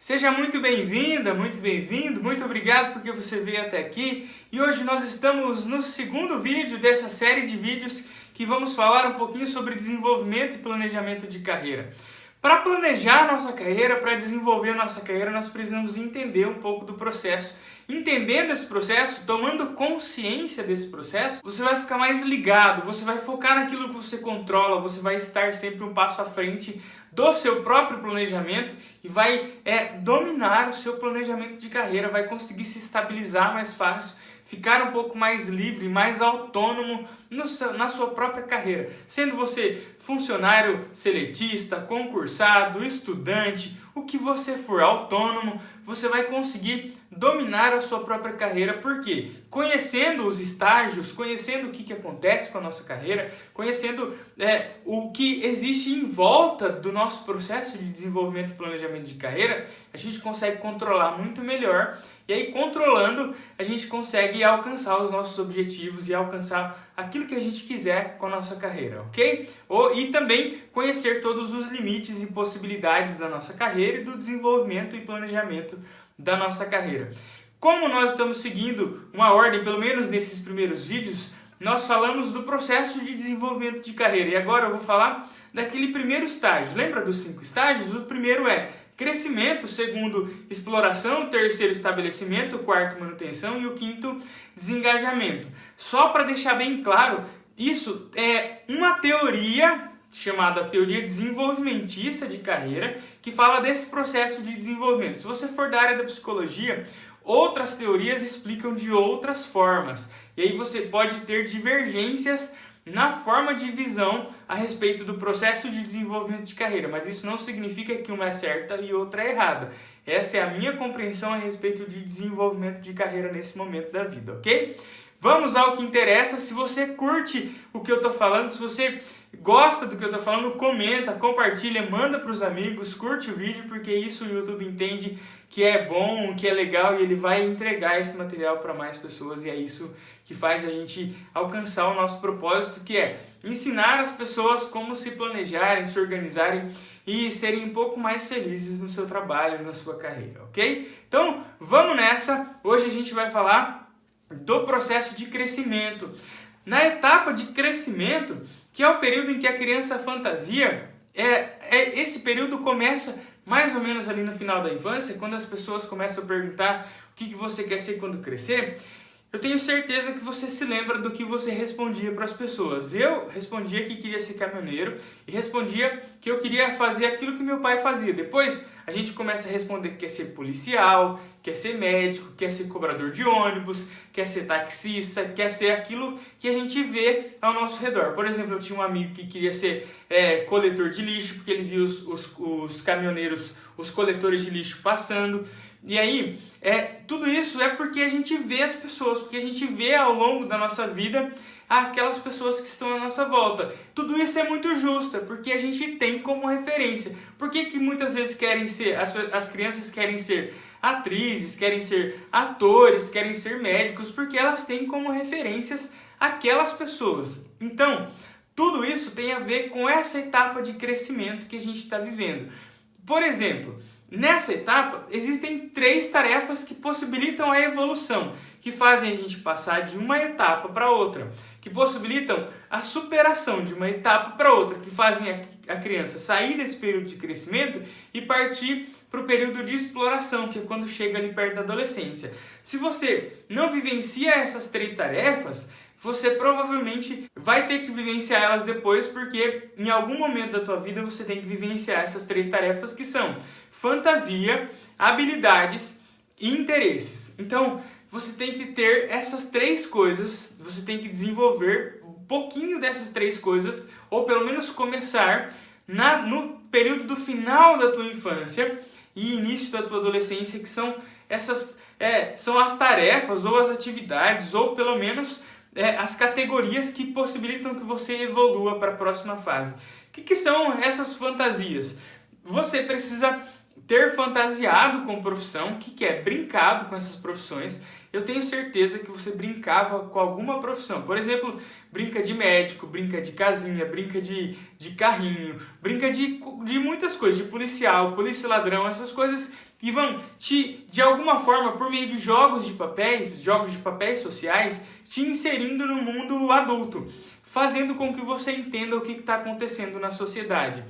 Seja muito bem-vinda, muito bem-vindo, muito obrigado porque você veio até aqui. E hoje nós estamos no segundo vídeo dessa série de vídeos que vamos falar um pouquinho sobre desenvolvimento e planejamento de carreira. Para planejar a nossa carreira, para desenvolver a nossa carreira, nós precisamos entender um pouco do processo. Entendendo esse processo, tomando consciência desse processo, você vai ficar mais ligado, você vai focar naquilo que você controla, você vai estar sempre um passo à frente do seu próprio planejamento e vai dominar o seu planejamento de carreira, vai conseguir se estabilizar mais fácil, ficar um pouco mais livre, mais autônomo na sua própria carreira. Sendo você funcionário, seletista, concursado, estudante, o que você for autônomo, você vai conseguir dominar a sua própria carreira. Por quê? Conhecendo os estágios, conhecendo o que acontece com a nossa carreira, conhecendo o que existe em volta do nosso processo de desenvolvimento e planejamento de carreira, a gente consegue controlar muito melhor. E aí, controlando, a gente consegue alcançar os nossos objetivos e alcançar aquilo que a gente quiser com a nossa carreira, ok? E também conhecer todos os limites e possibilidades da nossa carreira e do desenvolvimento e planejamento da nossa carreira. Como nós estamos seguindo uma ordem, pelo menos nesses primeiros vídeos, nós falamos do processo de desenvolvimento de carreira. E agora eu vou falar daquele primeiro estágio. Lembra dos 5 estágios? O primeiro é crescimento, o segundo, exploração, o terceiro, estabelecimento, o quarto, manutenção e o quinto, desengajamento. Só para deixar bem claro, isso é uma teoria chamada teoria desenvolvimentista de carreira, que fala desse processo de desenvolvimento. Se você for da área da psicologia, outras teorias explicam de outras formas. E aí você pode ter divergências na forma de visão a respeito do processo de desenvolvimento de carreira, mas isso não significa que uma é certa e outra é errada. Essa é a minha compreensão a respeito de desenvolvimento de carreira nesse momento da vida, ok? Vamos ao que interessa. Se você curte o que eu estou falando, se você gosta do que eu estou falando, comenta, compartilha, manda para os amigos, curte o vídeo, porque isso o YouTube entende que é bom, que é legal e ele vai entregar esse material para mais pessoas, e é isso que faz a gente alcançar o nosso propósito, que é ensinar as pessoas como se planejarem, se organizarem e serem um pouco mais felizes no seu trabalho, na sua carreira, ok? Então, vamos nessa! Hoje a gente vai falar do processo de crescimento. Na etapa de crescimento, que é o período em que a criança fantasia, esse período começa mais ou menos ali no final da infância, quando as pessoas começam a perguntar o que você quer ser quando crescer. Eu tenho certeza que você se lembra do que você respondia para as pessoas. Eu respondia que queria ser caminhoneiro e respondia que eu queria fazer aquilo que meu pai fazia. Depois a gente começa a responder que quer ser policial, quer ser médico, quer ser cobrador de ônibus, quer ser taxista, quer ser aquilo que a gente vê ao nosso redor. Por exemplo, eu tinha um amigo que queria ser coletor de lixo, porque ele via os caminhoneiros, os coletores de lixo passando. E aí, tudo isso é porque a gente vê as pessoas, porque a gente vê ao longo da nossa vida aquelas pessoas que estão à nossa volta. Tudo isso é muito justo, porque a gente tem como referência. Por que muitas vezes as crianças querem ser atrizes, querem ser atores, querem ser médicos? Porque elas têm como referências aquelas pessoas. Então, tudo isso tem a ver com essa etapa de crescimento que a gente está vivendo. Por exemplo, nessa etapa, existem 3 tarefas que possibilitam a evolução, que fazem a gente passar de uma etapa para outra, que possibilitam a superação de uma etapa para outra, que fazem a criança sair desse período de crescimento e partir para o período de exploração, que é quando chega ali perto da adolescência. Se você não vivencia essas 3 tarefas, você provavelmente vai ter que vivenciar elas depois, porque em algum momento da tua vida você tem que vivenciar essas 3 tarefas, que são fantasia, habilidades e interesses. Então, você tem que ter essas 3 coisas, você tem que desenvolver um pouquinho dessas 3 coisas, ou pelo menos começar no período do final da tua infância e início da tua adolescência, que são são as tarefas ou as atividades, ou pelo menos as categorias que possibilitam que você evolua para a próxima fase. O que são essas fantasias? Você precisa ter fantasiado com profissão, que é brincado com essas profissões. eu tenho certeza que você brincava com alguma profissão. Por exemplo, brinca de médico, brinca de casinha, brinca de carrinho, brinca de muitas coisas, de policial, polícia ladrão, essas coisas que vão de alguma forma, por meio de jogos de papéis sociais, te inserindo no mundo adulto, fazendo com que você entenda o que está acontecendo na sociedade.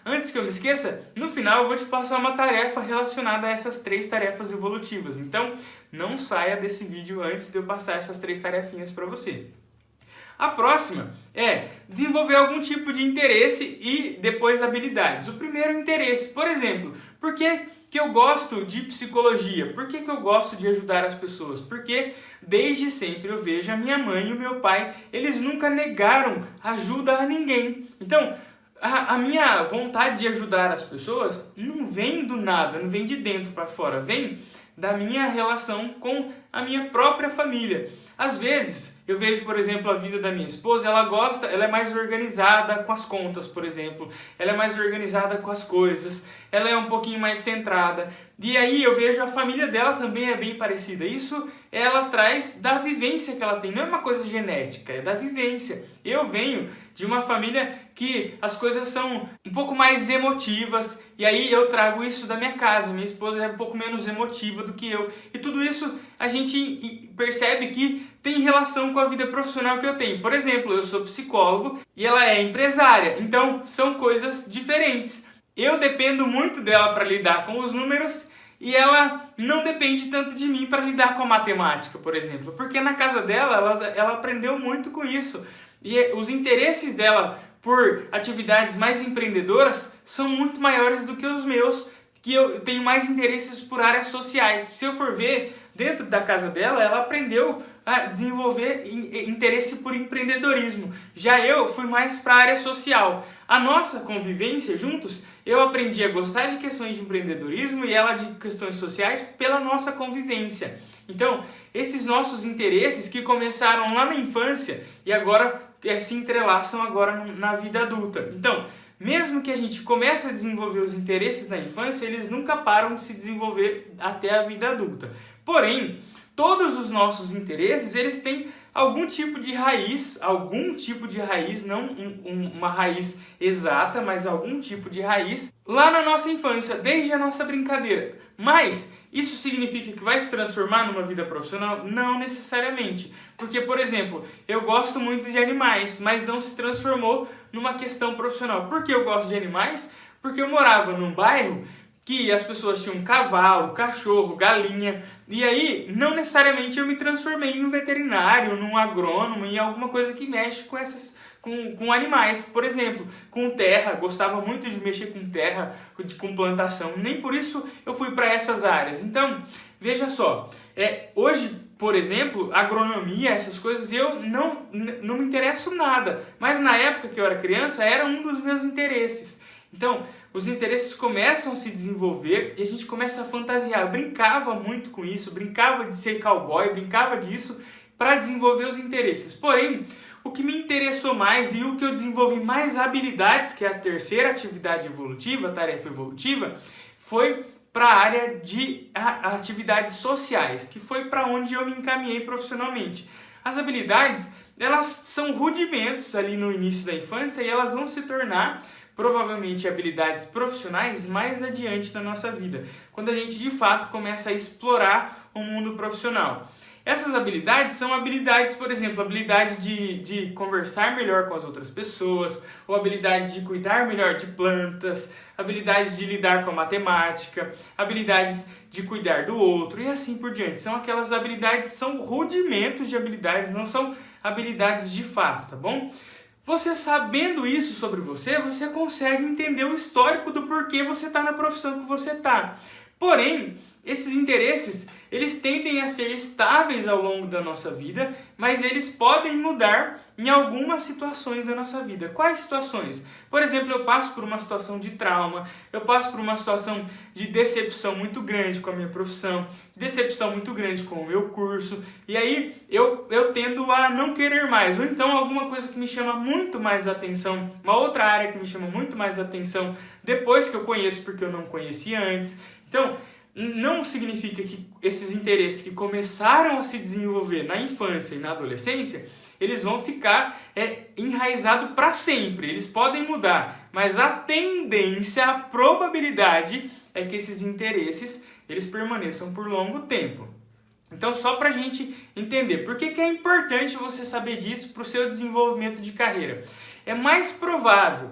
Antes que eu me esqueça, no final eu vou te passar uma tarefa relacionada a essas 3 tarefas evolutivas. Então, não saia desse vídeo antes de eu passar essas 3 tarefinhas para você. A próxima é desenvolver algum tipo de interesse e depois habilidades. O primeiro, interesse. Por exemplo, por que eu gosto de psicologia? Por que eu gosto de ajudar as pessoas? Porque desde sempre eu vejo a minha mãe e o meu pai, eles nunca negaram ajuda a ninguém. Então, a minha vontade de ajudar as pessoas não vem do nada, não vem de dentro para fora, vem da minha relação com a minha própria família. Às vezes, eu vejo, por exemplo, a vida da minha esposa, ela é mais organizada com as contas, por exemplo, ela é mais organizada com as coisas, ela é um pouquinho mais centrada. E aí eu vejo a família dela também é bem parecida. Isso ela traz da vivência que ela tem, não é uma coisa genética, é da vivência. Eu venho de uma família que as coisas são um pouco mais emotivas, e aí eu trago isso da minha casa. Minha esposa é um pouco menos emotiva do que eu. E tudo isso a gente percebe que tem relação com a vida profissional que eu tenho. Por exemplo, eu sou psicólogo e ela é empresária, então são coisas diferentes. Eu dependo muito dela para lidar com os números e ela não depende tanto de mim para lidar com a matemática, por exemplo. Porque na casa dela, ela aprendeu muito com isso. E os interesses dela por atividades mais empreendedoras são muito maiores do que os meus, que eu tenho mais interesses por áreas sociais. Se eu for ver, dentro da casa dela, ela aprendeu a desenvolver interesse por empreendedorismo. Já eu fui mais para a área social. A nossa convivência juntos, eu aprendi a gostar de questões de empreendedorismo e ela de questões sociais pela nossa convivência. Então, esses nossos interesses que começaram lá na infância e agora se entrelaçam agora na vida adulta. Então, mesmo que a gente comece a desenvolver os interesses na infância, eles nunca param de se desenvolver até a vida adulta. Porém, todos os nossos interesses, eles têm algum tipo de raiz, não uma raiz exata, mas algum tipo de raiz lá na nossa infância, desde a nossa brincadeira. Mas isso significa que vai se transformar numa vida profissional? Não necessariamente. Porque, por exemplo, eu gosto muito de animais, mas não se transformou numa questão profissional. Por que eu gosto de animais? Porque eu morava num bairro que as pessoas tinham cavalo, cachorro, galinha, e aí não necessariamente eu me transformei em um veterinário, num agrônomo, em alguma coisa que mexe com animais, por exemplo, com terra, gostava muito de mexer com terra, com plantação, nem por isso eu fui para essas áreas. Então, veja só, hoje, por exemplo, agronomia, essas coisas, eu não me interesso nada, mas na época que eu era criança, era um dos meus interesses. Então, os interesses começam a se desenvolver e a gente começa a fantasiar. Eu brincava muito com isso, brincava de ser cowboy, brincava disso para desenvolver os interesses. Porém, o que me interessou mais e o que eu desenvolvi mais habilidades, que é a terceira atividade evolutiva, a tarefa evolutiva, foi para a área de atividades sociais, que foi para onde eu me encaminhei profissionalmente. As habilidades, elas são rudimentos ali no início da infância e elas vão se tornar provavelmente habilidades profissionais mais adiante na nossa vida, quando a gente de fato começa a explorar o mundo profissional. Essas habilidades são habilidades, por exemplo, habilidade de conversar melhor com as outras pessoas, ou habilidade de cuidar melhor de plantas, habilidades de lidar com a matemática, habilidades de cuidar do outro e assim por diante. São aquelas habilidades, são rudimentos de habilidades, não são habilidades de fato, tá bom? Você sabendo isso sobre você consegue entender o histórico do porquê você está na profissão que você está. Porém, esses interesses, eles tendem a ser estáveis ao longo da nossa vida, mas eles podem mudar em algumas situações da nossa vida. Quais situações? Por exemplo, eu passo por uma situação de trauma, eu passo por uma situação de decepção muito grande com a minha profissão, decepção muito grande com o meu curso, e aí eu tendo a não querer mais, ou então alguma coisa que me chama muito mais atenção, uma outra área que me chama muito mais atenção depois que eu conheço, porque eu não conhecia antes. Então, não significa que esses interesses que começaram a se desenvolver na infância e na adolescência, eles vão ficar enraizados para sempre. Eles podem mudar, mas a tendência, a probabilidade é que esses interesses eles permaneçam por longo tempo. Então, só para a gente entender, por que é importante você saber disso para o seu desenvolvimento de carreira? É mais provável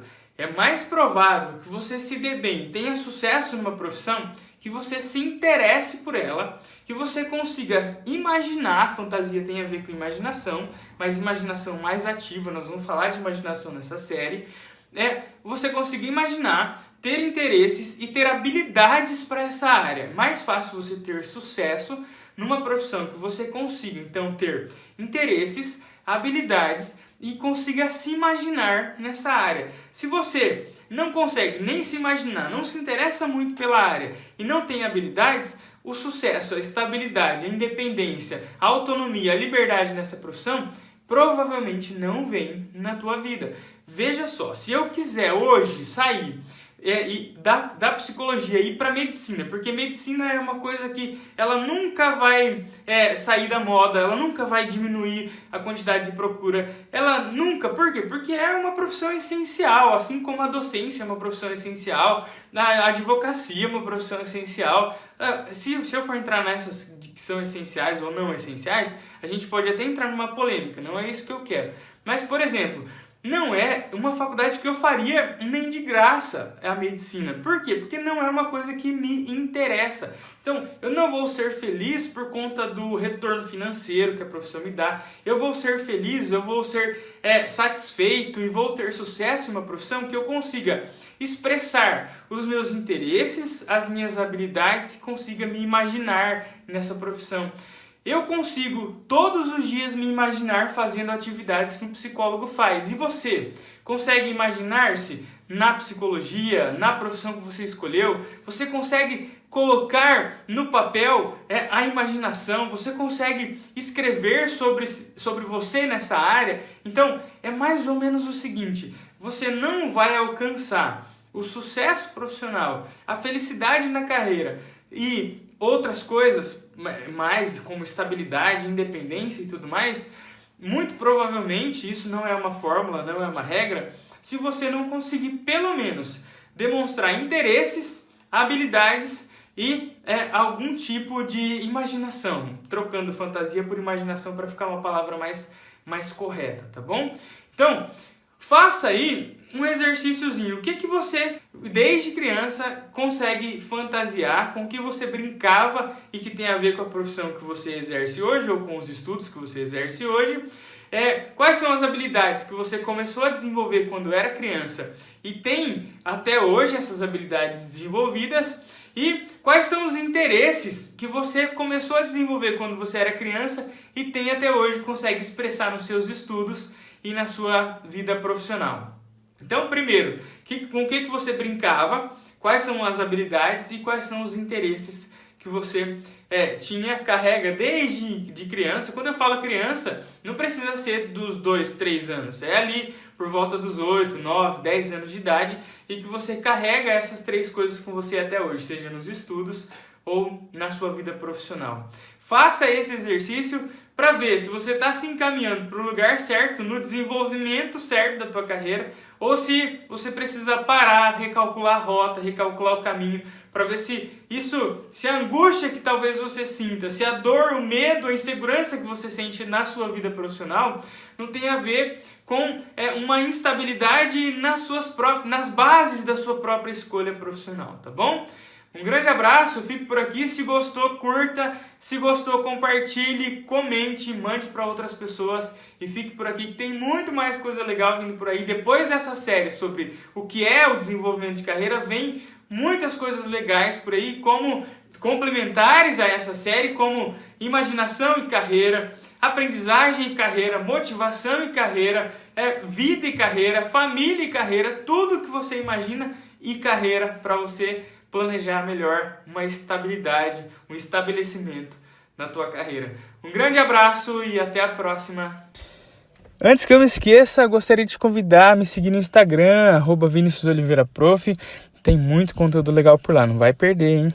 que você se dê bem, tenha sucesso numa profissão, que você se interesse por ela, que você consiga imaginar, fantasia tem a ver com imaginação, mas imaginação mais ativa, nós vamos falar de imaginação nessa série, você conseguir imaginar, ter interesses e ter habilidades para essa área. É mais fácil você ter sucesso numa profissão que você consiga, então, ter interesses, habilidades e consiga se imaginar nessa área. Se você não consegue nem se imaginar, não se interessa muito pela área e não tem habilidades, o sucesso, a estabilidade, a independência, a autonomia, a liberdade nessa profissão provavelmente não vem na tua vida. Veja só, se eu quiser hoje sair da psicologia e ir para medicina, porque medicina é uma coisa que ela nunca vai sair da moda, ela nunca vai diminuir a quantidade de procura, ela nunca, por quê? Porque é uma profissão essencial, assim como a docência é uma profissão essencial, a advocacia é uma profissão essencial. Se eu for entrar nessas que são essenciais ou não essenciais, a gente pode até entrar numa polêmica, não é isso que eu quero. Mas, por exemplo, não é uma faculdade que eu faria nem de graça a medicina. Por quê? Porque não é uma coisa que me interessa. Então, eu não vou ser feliz por conta do retorno financeiro que a profissão me dá. Eu vou ser feliz, eu vou ser satisfeito e vou ter sucesso em uma profissão que eu consiga expressar os meus interesses, as minhas habilidades e consiga me imaginar nessa profissão. Eu consigo todos os dias me imaginar fazendo atividades que um psicólogo faz. E você? Consegue imaginar-se na psicologia, na profissão que você escolheu? Você consegue colocar no papel a imaginação? Você consegue escrever sobre você nessa área? Então, é mais ou menos o seguinte: você não vai alcançar o sucesso profissional, a felicidade na carreira e outras coisas mais como estabilidade, independência e tudo mais, muito provavelmente isso não é uma fórmula, não é uma regra, se você não conseguir pelo menos demonstrar interesses, habilidades e algum tipo de imaginação, trocando fantasia por imaginação para ficar uma palavra mais correta, tá bom? Então, faça aí um exercíciozinho. O que você, desde criança, consegue fantasiar, com o que você brincava e que tem a ver com a profissão que você exerce hoje ou com os estudos que você exerce hoje. Quais são as habilidades que você começou a desenvolver quando era criança e tem até hoje essas habilidades desenvolvidas? E quais são os interesses que você começou a desenvolver quando você era criança e tem até hoje, consegue expressar nos seus estudos e na sua vida profissional? Então, primeiro, com o que você brincava, quais são as habilidades e quais são os interesses que você carrega desde criança. Quando eu falo criança, não precisa ser dos 2, 3 anos, é ali por volta dos 8, 9, 10 anos de idade e que você carrega essas 3 coisas com você até hoje, seja nos estudos ou na sua vida profissional. Faça esse exercício para ver se você está se encaminhando para o lugar certo, no desenvolvimento certo da tua carreira, ou se você precisa parar, recalcular a rota, recalcular o caminho, para ver se a angústia que talvez você sinta, se a dor, o medo, a insegurança que você sente na sua vida profissional não tem a ver com uma instabilidade nas bases da sua própria escolha profissional, tá bom? Um grande abraço, fico por aqui. Se gostou, curta. Se gostou, compartilhe, comente, mande para outras pessoas. E fique por aqui que tem muito mais coisa legal vindo por aí. Depois dessa série sobre o que é o desenvolvimento de carreira, vem muitas coisas legais por aí, como complementares a essa série, como imaginação e carreira, aprendizagem e carreira, motivação e carreira, vida e carreira, família e carreira, tudo que você imagina e carreira para você planejar melhor uma estabilidade, um estabelecimento na tua carreira. Um grande abraço e até a próxima. Antes que eu me esqueça, gostaria de te convidar a me seguir no Instagram, @ViniciusOliveiraProf. Tem muito conteúdo legal por lá, não vai perder, hein?